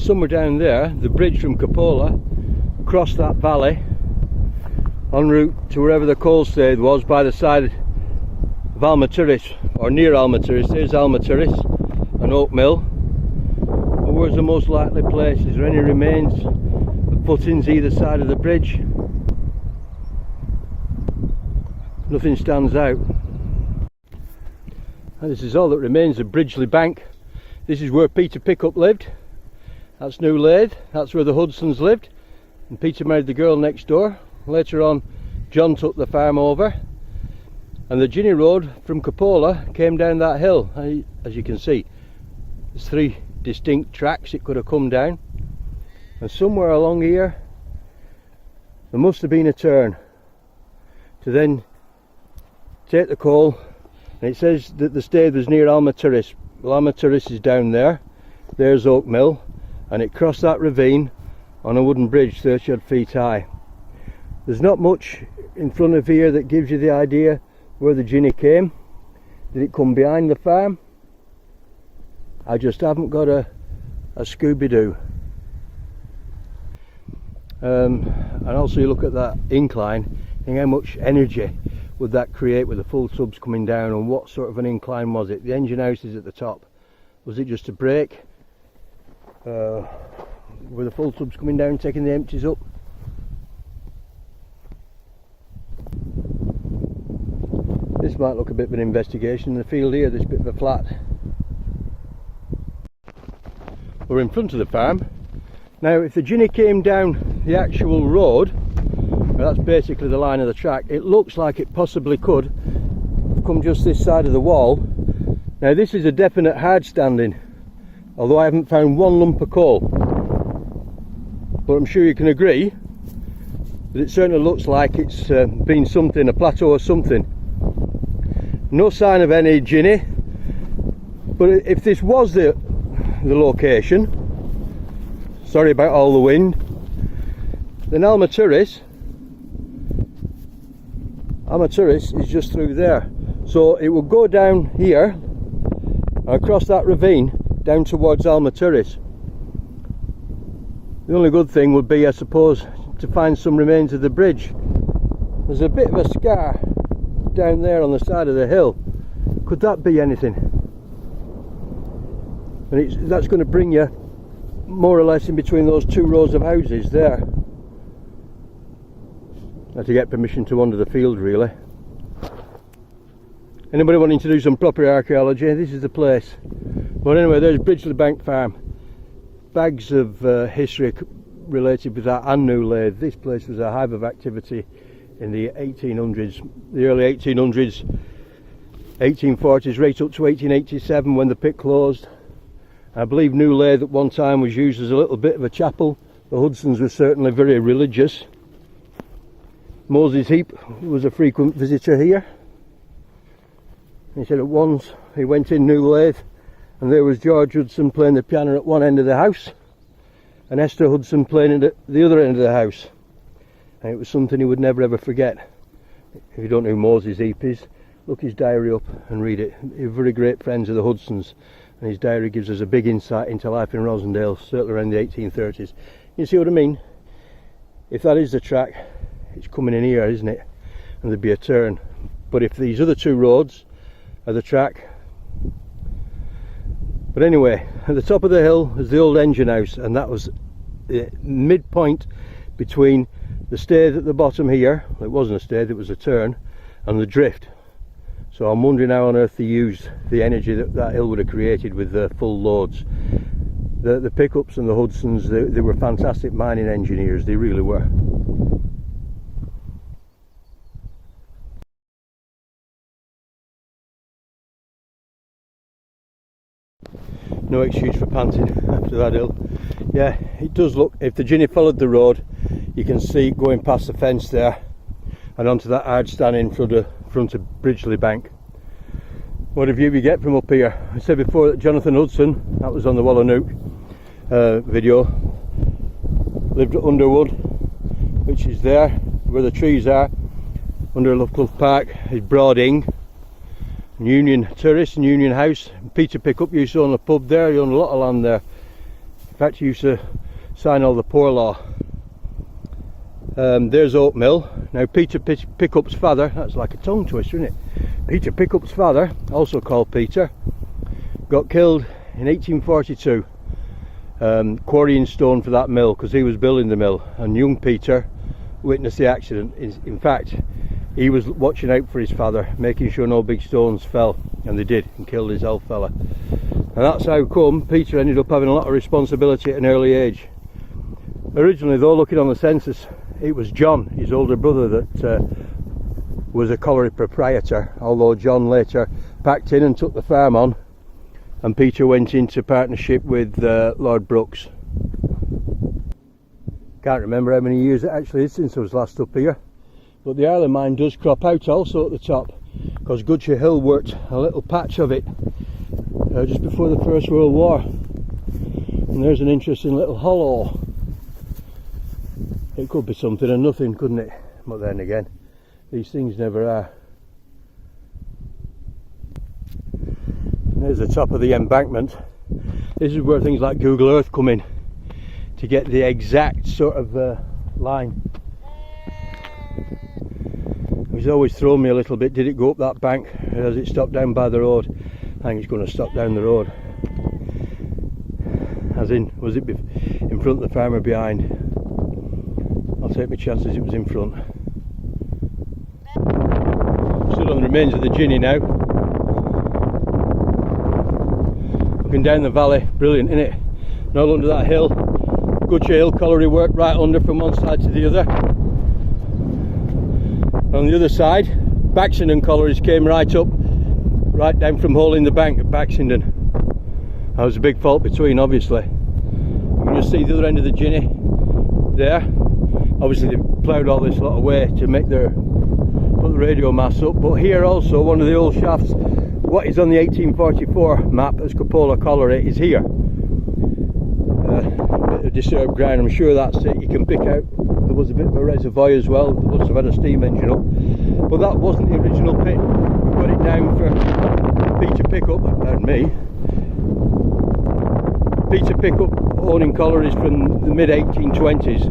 somewhere down there, the bridge from Cupola crossed that valley en route to wherever the coal Staith was, by the side of Almaturris, or near Almaturris. There's Almaturris, an oak mill. And where's the most likely place? Is there any remains of footings either side of the bridge? Nothing stands out. And this is all that remains of Bridgley Bank. This is where Peter Pickup lived. That's New Lathe. That's where the Hudsons lived. And Peter married the girl next door. Later on, John took the farm over. And the Ginny road from Cupola came down that hill. As you can see, there's 3 distinct tracks it could have come down. And somewhere along here, there must have been a turn to then take the coal. And it says that the Staith was near Almaturris. Well, Almaturris is down there. There's Oak Mill, and it crossed that ravine on a wooden bridge 30 odd feet high. There's not much in front of here that gives you the idea where the Ginny came. Did it come behind the farm? I just haven't got a Scooby-Doo. And also you look at that incline, and how much energy would that create with the full tubs coming down, and what sort of an incline was it? The engine house is at the top. Was it just a brake? Were the full tubs coming down taking the empties up? This might look a bit of an investigation in the field here, this bit of a flat. We're in front of the farm. Now if the Ginny came down the actual road, that's basically the line of the track, it looks like it possibly could have come just this side of the wall. Now this is a definite hard standing, although I haven't found one lump of coal, but I'm sure you can agree that it certainly looks like it's been something, a plateau or something. No sign of any Ginny, but if this was the location, sorry about all the wind, then Almaturris is just through there, so it will go down here across that ravine down towards Almaturris. The only good thing would be, I suppose, to find some remains of the bridge. There's a bit of a scar down there on the side of the hill. Could that be anything? And that's going to bring you more or less in between those 2 rows of houses there. I had to get permission to wander the field, really. Anybody wanting to do some proper archaeology, this is the place. But anyway, there's Bridgley Bank Farm. Bags of history related with that and New Lathe. This place was a hive of activity in the 1800s, the early 1800s, 1840s, right up to 1887 when the pit closed. I believe New Lathe at one time was used as a little bit of a chapel. The Hudsons were certainly very religious. Moses Heap was a frequent visitor here. He said at once he went in New Lathe and there was George Hudson playing the piano at one end of the house and Esther Hudson playing at the other end of the house. And it was something he would never ever forget. If you don't know who Moses Heap is, look his diary up and read it. They were very great friends of the Hudsons, and his diary gives us a big insight into life in Rossendale, certainly around the 1830s. You see what I mean? If that is the track, it's coming in here, isn't it? And there'd be a turn. But if these other 2 roads are the track. But anyway, at the top of the hill is the old engine house, and that was the midpoint between the Staith at the bottom here. It wasn't a Staith, it was a turn, and the drift. So I'm wondering how on earth they used the energy that hill would have created with the full loads. The pickups and the Hudsons, they were fantastic mining engineers, they really were. No excuse for panting after that hill. Yeah, it does look, if the Ginny followed the road, you can see it going past the fence there and onto that hard stand in front of Bridgley Bank. What a view you get from up here. I said before that Jonathan Hudson, that was on the Wallanook video, lived at Underwood, which is there where the trees are under Loughclough Park is Broading, Union Terrace and Union House. Peter Pickup used to own a pub there, he owned a lot of land there. fact, he used to sign all the poor law. There's Oak Mill. Now Peter Pickup's father, that's like a tongue twister, isn't it? Peter Pickup's father, also called Peter, got killed in 1842 quarrying stone for that mill, because he was building the mill, and young Peter witnessed the accident. In fact, he was watching out for his father, making sure no big stones fell, and they did, and killed his old fella. And that's how come Peter ended up having a lot of responsibility at an early age. Originally though, looking on the census, it was John, his older brother, that was a colliery proprietor, although John later packed in and took the farm on, and Peter went into partnership with Lord Brooks. Can't remember how many years it actually is since I was last up here, but the Ireland mine does crop out also at the top, because Goodshire Hill worked a little patch of it just before the First World War, and there's an interesting little hollow. It could be something and nothing, couldn't it? But then again, these things never are. There's the top of the embankment. This is where things like Google Earth come in to get the exact sort of line. It's always thrown me a little bit. Did it go up that bank, or has it stopped down by the road? I think it's going to stop down the road. As in, was it in front of the farm or behind? I'll take my chances it was in front. Stood on the remains of the Ginny now. Looking down the valley, brilliant, isn't it? And all under that hill, Goodshire Hill colliery worked right under from one side to the other. On the other side, Baxenden collieries came right up, right down from Hole in the Bank at Baxenden. That was a big fault between, obviously. You can just see the other end of the Ginny there. Obviously they ploughed all this lot away to make put the radio masts up, but here also one of the old shafts, what is on the 1844 map as Cupola Colliery, is here. A bit of disturbed ground, I'm sure that's it. You can pick out, there was a bit of a reservoir as well, there must have had a steam engine up, but that wasn't the original pit. We've got it down for Peter Pickup, pardon me. Peter Pickup owning collieries from the mid 1820s.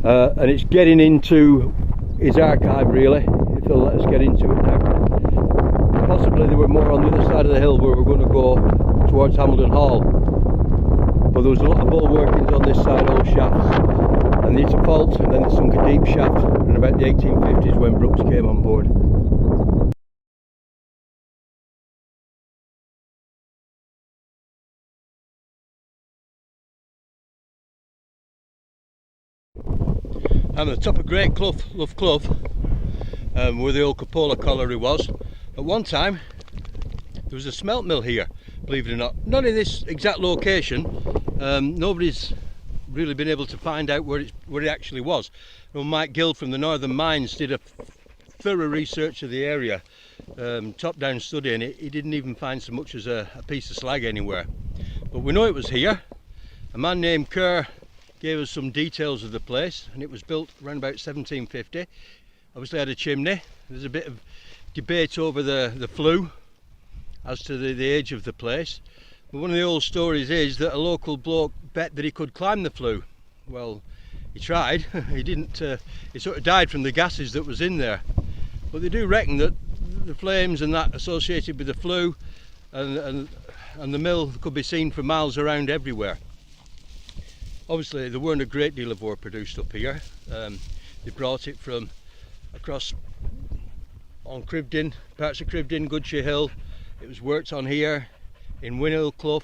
And it's getting into his archive really, if he'll let us get into it now. Possibly there were more on the other side of the hill where we're going to go towards Hamilton Hall, but there was a lot of old workings on this side, old shafts, and it's a fault, and then they sunk a deep shaft in about the 1850s when Brooks came on board. I'm at the top of Great Clough, Clough, where the old Cupola Colliery was. At one time there was a smelt mill here, believe it or not. Not in this exact location. Nobody's really been able to find out where it actually was. Well, Mike Gill from the Northern Mines did a thorough research of the area, top-down study, and he didn't even find so much as a piece of slag anywhere. But we know it was here. A man named Kerr gave us some details of the place, and it was built around about 1750. Obviously had a chimney. There's a bit of debate over the flue as to the age of the place, but one of the old stories is that a local bloke bet that he could climb the flue. Well, he tried. He didn't. He sort of died from the gases that was in there, but they do reckon that the flames and that associated with the flue and the mill could be seen for miles around everywhere. Obviously there weren't a great deal of ore produced up here. They brought it from across on Cribden, parts of Cribden, Goodshire Hill. It was worked on here in Winhill Clough,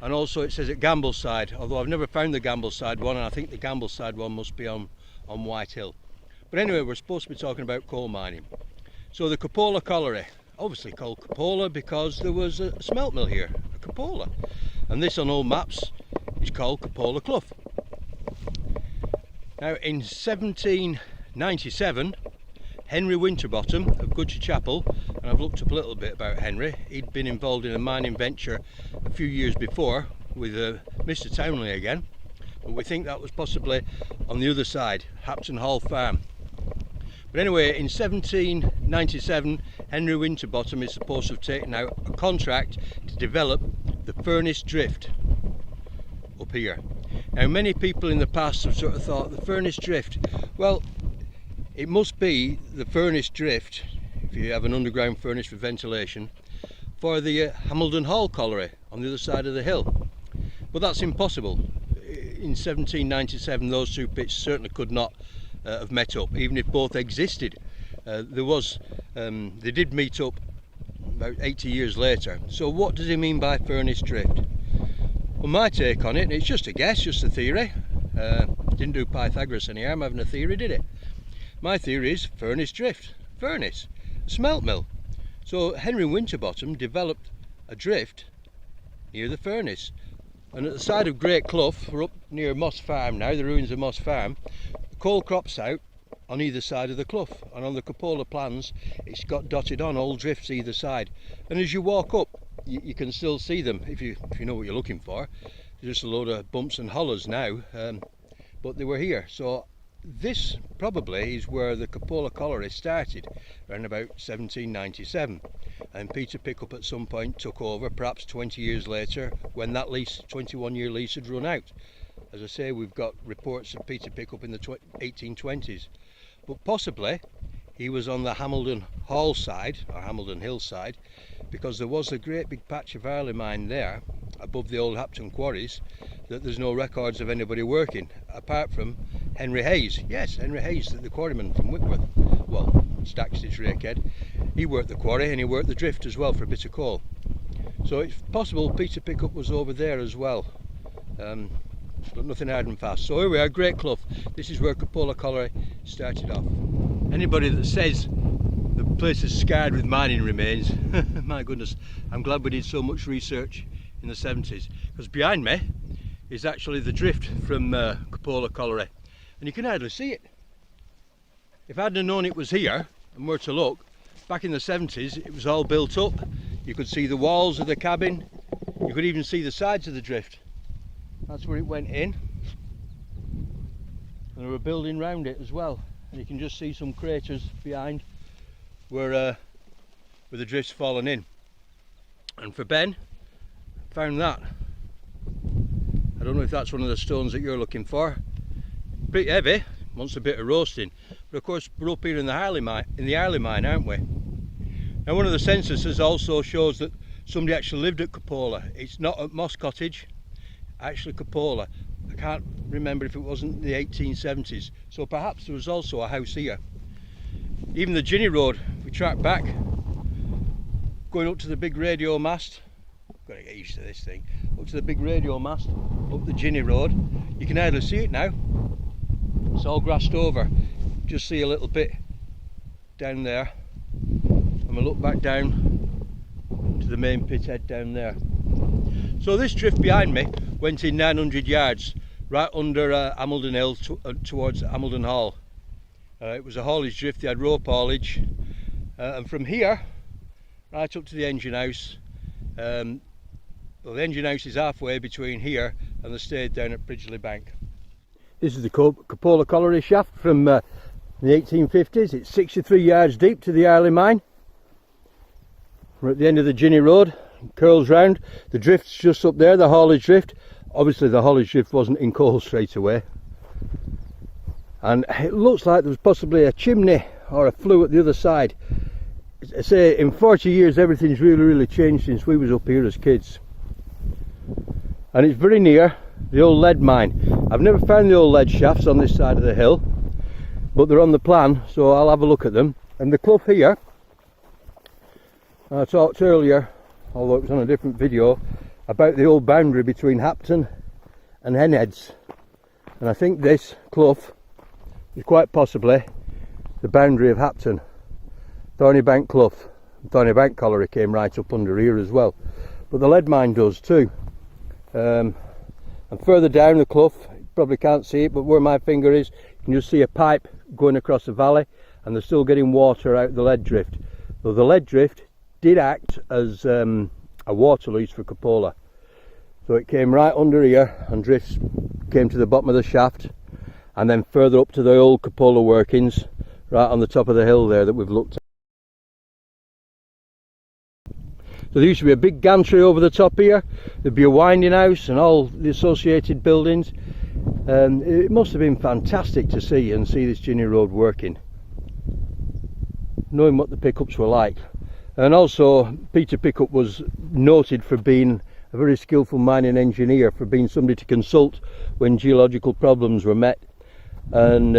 and also it says at Gambleside, although I've never found the Gambleside one, and I think the Gambleside one must be on White Hill. But anyway, we're supposed to be talking about coal mining. So the Cupola Colliery, obviously called Cupola because there was a smelt mill here, a Cupola, and this on old maps is called Cupola Clough. Now in 1797, Henry Winterbottom of Goodshire Chapel, and I've looked up a little bit about Henry, he'd been involved in a mining venture a few years before with Mr. Townley again, but we think that was possibly on the other side, Hapton Hall Farm. But anyway, in 1797, Henry Winterbottom is supposed to have taken out a contract to develop the Furnace Drift up here. Now many people in the past have sort of thought the furnace drift, well it must be the furnace drift, if you have an underground furnace for ventilation, for the Hambledon Hall colliery on the other side of the hill. But that's impossible. In 1797 those two pits certainly could not have met up, even if both existed. They did meet up about 80 years later. So what does he mean by furnace drift? Well, my take on it, and it's just a guess, just a theory, didn't do Pythagoras any harm having a theory, did it? My theory is furnace drift, furnace, a smelt mill. So Henry Winterbottom developed a drift near the furnace, and at the side of Great Clough, we're up near Moss Farm now, the ruins of Moss Farm, coal crops out on either side of the clough, and on the Cupola plans it's got dotted on all drifts either side, and as you walk up you can still see them if you know what you're looking for. There's just a load of bumps and hollows now, but they were here. So this probably is where the Cupola Colliery started around about 1797, and Peter Pickup at some point took over, perhaps 20 years later, when that lease, 21-year lease, had run out. As I say, we've got reports of Peter Pickup in the 1820s, but possibly he was on the Hambledon Hall side, or Hambledon Hill side, because there was a great big patch of early mine there above the old Hapton quarries that there's no records of anybody working apart from Henry Hayes. Yes, Henry Hayes, the quarryman from Whitworth, well, Stackstitch Rakehead. He worked the quarry and he worked the drift as well for a bit of coal. So it's possible Peter Pickup was over there as well, but nothing hard and fast. So here we are, Great Clough. This is where Cupola Colliery started off. Anybody that says the place is scarred with mining remains, my goodness, I'm glad we did so much research in the 70s, because behind me is actually the drift from Cupola Colliery, and you can hardly see it. If I hadn't known it was here and were to look, back in the 70s it was all built up. You could see the walls of the cabin, you could even see the sides of the drift. That's where it went in, and they were building round it as well, and you can just see some craters behind where the drift's fallen in. And for Ben, found that. I don't know if that's one of the stones that you're looking for. Pretty heavy, wants a bit of roasting, but of course we're up here in the Harley mine, aren't we? Now one of the censuses also shows that somebody actually lived at Cupola. It's not at Moss Cottage, actually Cupola. I can't remember if it wasn't the 1870s, so perhaps there was also a house here. Even the Ginny Road, if we track back, going up to the big radio mast, I've got to get used to this thing, up to the big radio mast, up the Ginny Road, you can hardly see it now, it's all grassed over. Just see a little bit down there, and we'll look back down to the main pit head down there. So this drift behind me went in 900 yards, right under Hambledon Hill towards Hambledon Hall. It was a haulage drift, they had rope haulage, and from here right up to the engine house. Well, the engine house is halfway between here and the Staith down at Bridgley Bank. This is the Cupola Colliery shaft from the 1850s. It's 63 yards deep to the Harley mine. We're at the end of the Ginny Road, it curls round. The drift's just up there, the haulage drift. Obviously the haulage drift wasn't in coal straight away. And it looks like there was possibly a chimney or a flue at the other side. I say in 40 years everything's really changed since we was up here as kids. And it's very near the old lead mine. I've never found the old lead shafts on this side of the hill, but they're on the plan, so I'll have a look at them. And the clough here, I talked earlier, although it was on a different video, about the old boundary between Hapton and Henheads, and I think this clough is quite possibly the boundary of Hapton. Thorny Bank Clough, Thorny Bank Colliery came right up under here as well, but the lead mine does too. And further down the clough, you probably can't see it, but where my finger is, you can just see a pipe going across the valley, and they're still getting water out the lead drift. Though the lead drift did act as a water lease for Cupola. So it came right under here, and drifts came to the bottom of the shaft, and then further up to the old Cupola workings, right on the top of the hill there that we've looked at. So there used to be a big gantry over the top here, there'd be a winding house and all the associated buildings. It must have been fantastic to see this ginny road working, knowing what the pickups were like. And also Peter Pickup was noted for being a very skillful mining engineer, for being somebody to consult when geological problems were met. And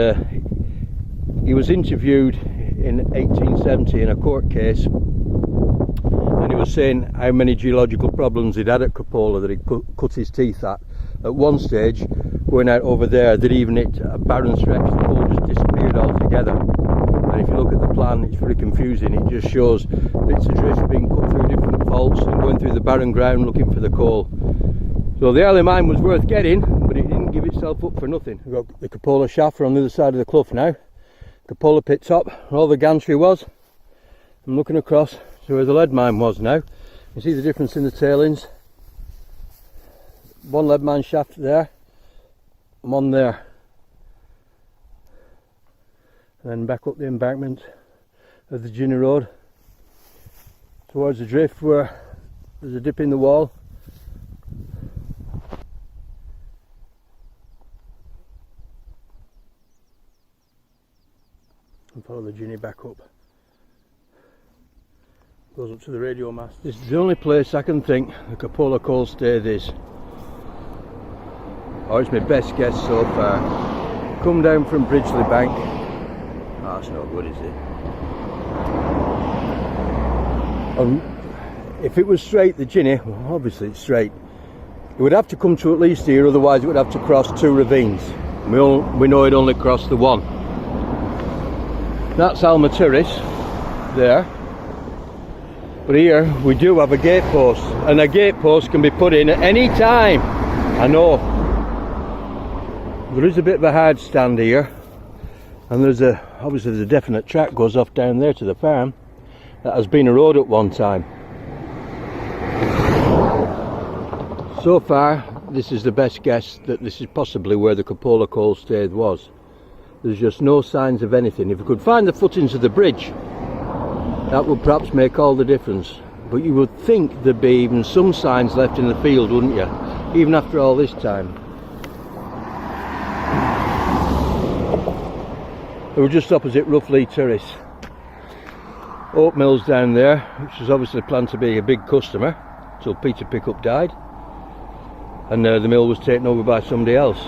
he was interviewed in 1870 in a court case, and he was saying how many geological problems he'd had at Cupola that he cut his teeth at. At one stage, going out over there, that even hit a barren stretch, the coal just disappeared altogether. And if you look at the plan, it's very confusing. It just shows bits of drift being cut through different faults and going through the barren ground looking for the coal. So the early mine was worth getting, but it didn't give itself up for nothing. We've got the Cupola shaft on the other side of the clough now. Cupola pit top, where all the gantry was. I'm looking across to where the lead mine was now. You see the difference in the tailings. One lead mine shaft there, and one there. And then back up the embankment of the ginny road towards the drift where there's a dip in the wall. And follow the ginny back up. Goes up to the radio mast. This is the only place I can think the Cupola coal Staith is. Oh, it's my best guess so far. Come down from Bridgley Bank. Oh, that's no good, is it? If it was straight, the ginny, well, obviously it's straight, it would have to come to at least here, otherwise it would have to cross two ravines. We know it only crossed the one. That's Alma Terrace there. But here we do have a gate post, and a gate post can be put in at any time. I know. There is a bit of a hard stand here, and obviously there's a definite track goes off down there to the farm. That has been a road at one time. So far, this is the best guess that this is possibly where the Cupola coal Staith was. There's just no signs of anything. If we could find the footings of the bridge, that would perhaps make all the difference. But you would think there'd be even some signs left in the field, wouldn't you? Even after all this time. We were just opposite Lathe Terrace. Oat Mill's down there, which was obviously planned to be a big customer until Peter Pickup died, and the mill was taken over by somebody else.